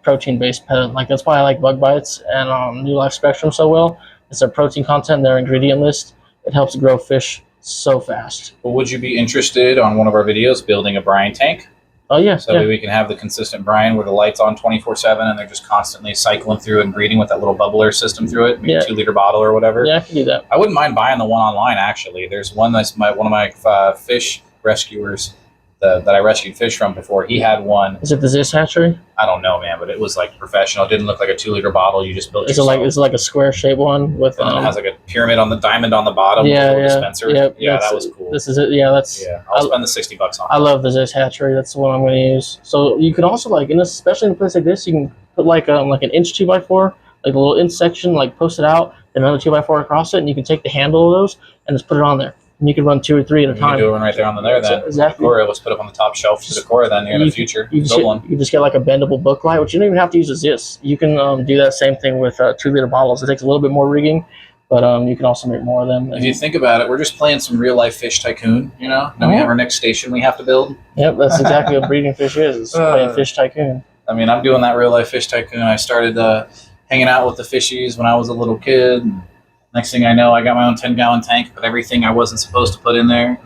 protein-based pet. Like that's why I like bug bites and New Life Spectrum so well. It's their protein content, their ingredient list. It helps grow fish so fast. Well, would you be interested on one of our videos building a brine tank? Oh yeah. So that we can have the consistent brine where the light's on 24/7 and they're just constantly cycling through and breeding with that little bubbler system through it, maybe 2-liter bottle or whatever. Yeah, I can do that. I wouldn't mind buying the one online actually. There's one that's one of my fish rescuers that I rescued fish from before. He had one. Is it the Zis hatchery? I don't know, man, but it was like professional. It didn't look like a 2-liter bottle. You just built. Is it like a square shaped one with? And it has like a pyramid on the diamond on the bottom. Yeah, with a dispenser. Yeah, that was cool. This is it. Yeah, that's. Yeah, I'll spend the $60 on. I love the Zis hatchery. That's the one I'm going to use. So you can also especially in a place like this, you can put like an inch 2x4, like a little inch section, like post it out, then another 2x4 across it, and you can take the handle of those and just put it on there. And you can run 2 or 3 at a time. You can do one right there on there then. Exactly. Or let's put it up on the top shelf for Decora then in the future. You can just get like a bendable book light, which you don't even have to use a Zis. You can do that same thing with 2-liter bottles. It takes a little bit more rigging, but you can also make more of them. If you think about it, we're just playing some real life Fish Tycoon, you know? Now we have our next station we have to build. Yep, that's exactly what breeding fish is playing Fish Tycoon. I mean, I'm doing that real life Fish Tycoon. I started hanging out with the fishies when I was a little kid. Next thing I know, I got my own 10-gallon tank with everything I wasn't supposed to put in there.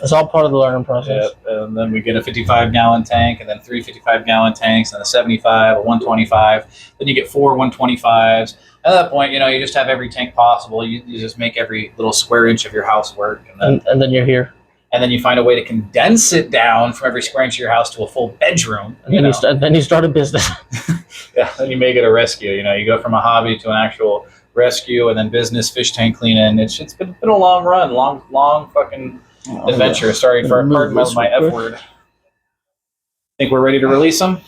It's all part of the learning process. Yep. And then we get a 55-gallon tank, and then 3 55-gallon tanks, and a 75, a 125. Then you get 4 125s. At that point, you just have every tank possible. You just make every little square inch of your house work. And then you're here. and then you find a way to condense it down from every square inch of your house to a full bedroom. And then you start a business. Yeah, then you make it a rescue. You go from a hobby to an actual rescue, and then business, fish tank cleaning. It's been a long run, long fucking adventure. Sorry for pardon my F word. Think we're ready to release them?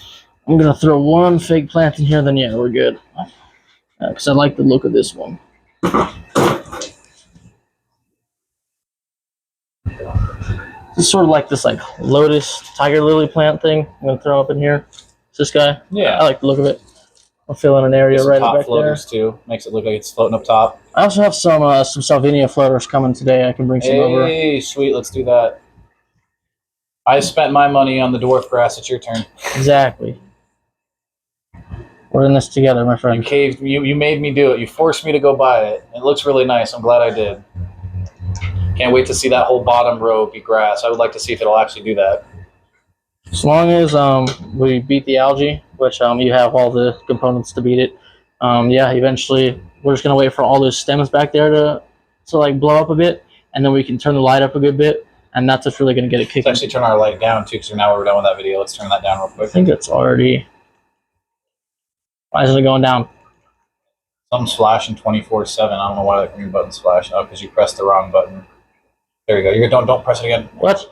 I'm gonna throw one fake plant in here, then yeah, we're good. Because I like the look of this one. This is sort of like this lotus tiger lily plant thing. I'm gonna throw up in here. It's this guy. Yeah, I like the look of it. I'll fill in an area right top back floaters there. too. Makes it look like it's floating up top. I also have some Salvinia floaters coming today. I can bring some over. Hey, sweet, let's do that. I spent my money on the dwarf grass. It's your turn. Exactly. We're in this together, my friend. You made me do it. You forced me to go buy it. It looks really nice. I'm glad I did. Can't wait to see that whole bottom row be grass. I would like to see if it'll actually do that. As long as we beat the algae, which you have all the components to beat it. Yeah, eventually we're just gonna wait for all those stems back there to blow up a bit, and then we can turn the light up a good bit, and that's what's really gonna get it kicking. Let's actually turn our light down too, because now we're done with that video. Let's turn that down real quick. I think it's already. Why isn't it going down? Something's flashing 24/7. I don't know why that green button's flashing. Oh, because you pressed the wrong button. There you go. You're don't press it again. What?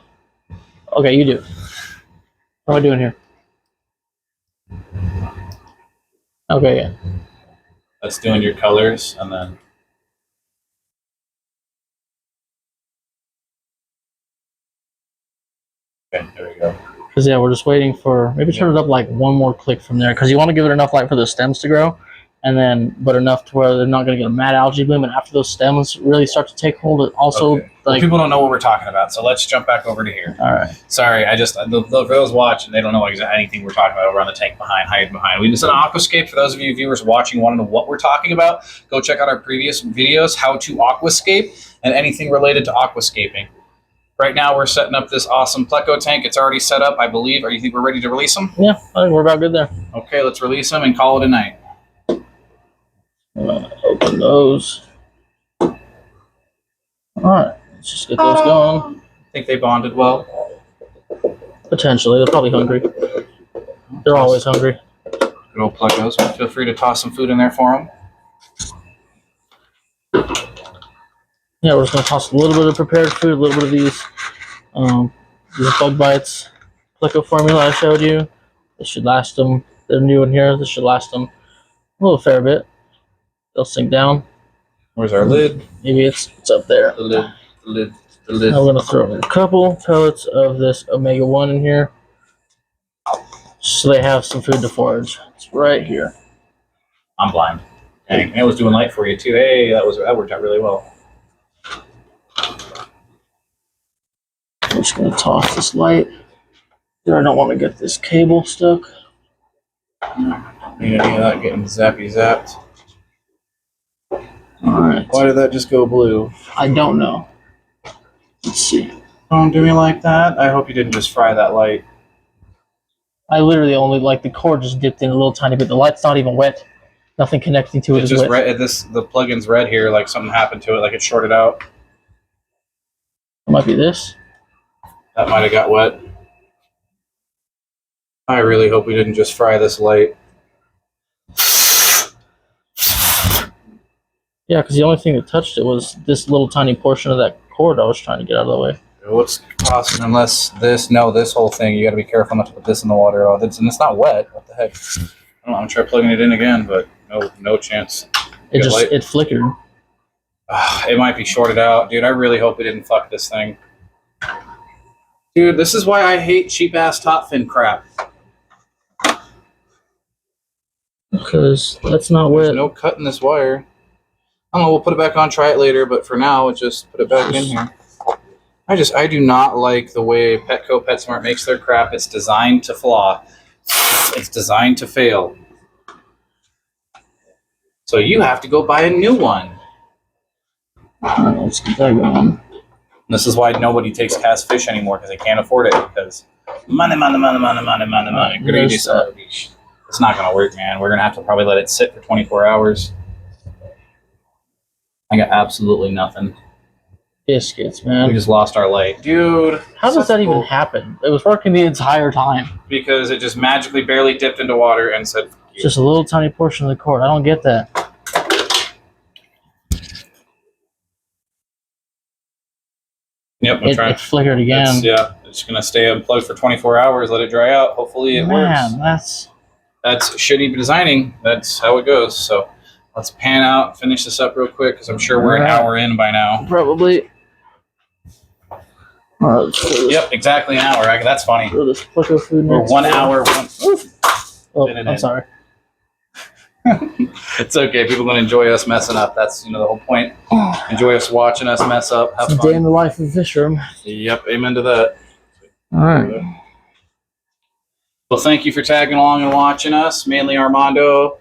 Okay, you do. What am I doing here? Okay, yeah. That's doing your colors, and then. Okay, there we go. Because yeah, we're just waiting for maybe turn it up one more click from there, because you want to give it enough light for the stems to grow, and then but enough to where they're not going to get a mad algae bloom. And after those stems really start to take hold, it also well, people don't know what we're talking about, so let's jump back over to here. All right. Sorry, for those watching, they don't know anything we're talking about over on the tank hiding behind. We just did an aquascape. For those of you viewers watching, want to know what we're talking about, go check out our previous videos, how to aquascape, and anything related to aquascaping. Right now, we're setting up this awesome Pleco tank. It's already set up, I believe. You think we're ready to release them? Yeah, I think we're about good there. Okay, let's release them and call it a night. Open those. All right, let's just get those going. Think they bonded well? Potentially, they're probably hungry. They're always hungry. Good old Plecos. Feel free to toss some food in there for them. Yeah, we're just gonna toss a little bit of prepared food, a little bit of these bug bites, Pleco formula I showed you. This should last them. They're new in here. This should last them a little fair bit. They'll sink down. Where's our lid? Maybe it's up there. The lid. Now we're gonna throw in a couple pellets of this omega-1 in here, so they have some food to forage. It's right here. I'm blind. Dang, and it was doing light for you too. Hey, that worked out really well. I'm just gonna toss this light. I don't want to get this cable stuck. Need any of that getting zapped. Alright. Why did that just go blue? I don't know. Let's see. Don't do me like that. I hope you didn't just fry that light. I literally only the cord just dipped in a little tiny bit. The light's not even wet. Nothing connecting to it It's is just wet. red. The plugin's red here, like something happened to it, like it shorted out. It might be this. That might have got wet. I really hope we didn't just fry this light. Yeah, because the only thing that touched it was this little tiny portion of that cord I was trying to get out of the way. What's possible unless this whole thing, you got to be careful not to put this in the water at all. And it's not wet. What the heck? I don't know. I'm trying plugging it in again, but no chance. It flickered. It might be shorted out. Dude, I really hope we didn't fuck this thing. Dude, this is why I hate cheap-ass top fin crap. Because that's not There's wet. no cut in this wire. I don't know, we'll put it back on, try it later, but for now, just put it back in here. I do not like the way Petco PetSmart makes their crap. It's designed to flaw. It's designed to fail. So you have to go buy a new one. Alright, let's get that going. This is why nobody takes cast fish anymore, because they can't afford it, because money. Greedy selfish. It's not going to work, man. We're going to have to probably let it sit for 24 hours. I got absolutely nothing. biscuits, We man. just lost our light. Dude. How does such that even bull- happen? It was working the entire time. Because it just magically barely dipped into water and said, "Fuck you." Just a little tiny portion of the cord. I don't get that. Yep, I'm trying. It flickered again. Yeah, it's going to stay unplugged for 24 hours, let it dry out. Hopefully it works. Man, that's That's shitty designing. That's how it goes. So let's pan out, finish this up real quick because I'm sure we're an Alright. hour in by now. probably. All right, let's throw this, Yep, exactly an hour. That's funny. throw this Pleco food We're next. 1 hour. Oh, minute I'm in. sorry. It's okay. People going to enjoy us messing up. That's the whole point. Enjoy us watching us mess up. Have It's a day in fun. the life of fish room. Yep, amen to that. All right. Well, thank you for tagging along and watching us, mainly Armando.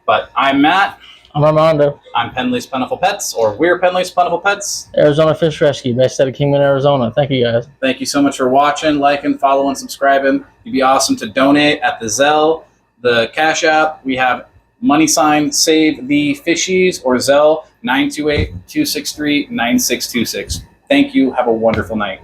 But I'm Matt. I'm Armando. I'm Pendley's Plentiful Pets, or we're Pendley's Plentiful Pets. Arizona Fish Rescue, based out of Kingman, Arizona. Thank you, guys. Thank you so much for watching, liking, following, subscribing. It'd be awesome to donate at the Zelle, the Cash App. We have # Save the Fishies or Zelle 928-263-9626. Thank you. Have a wonderful night.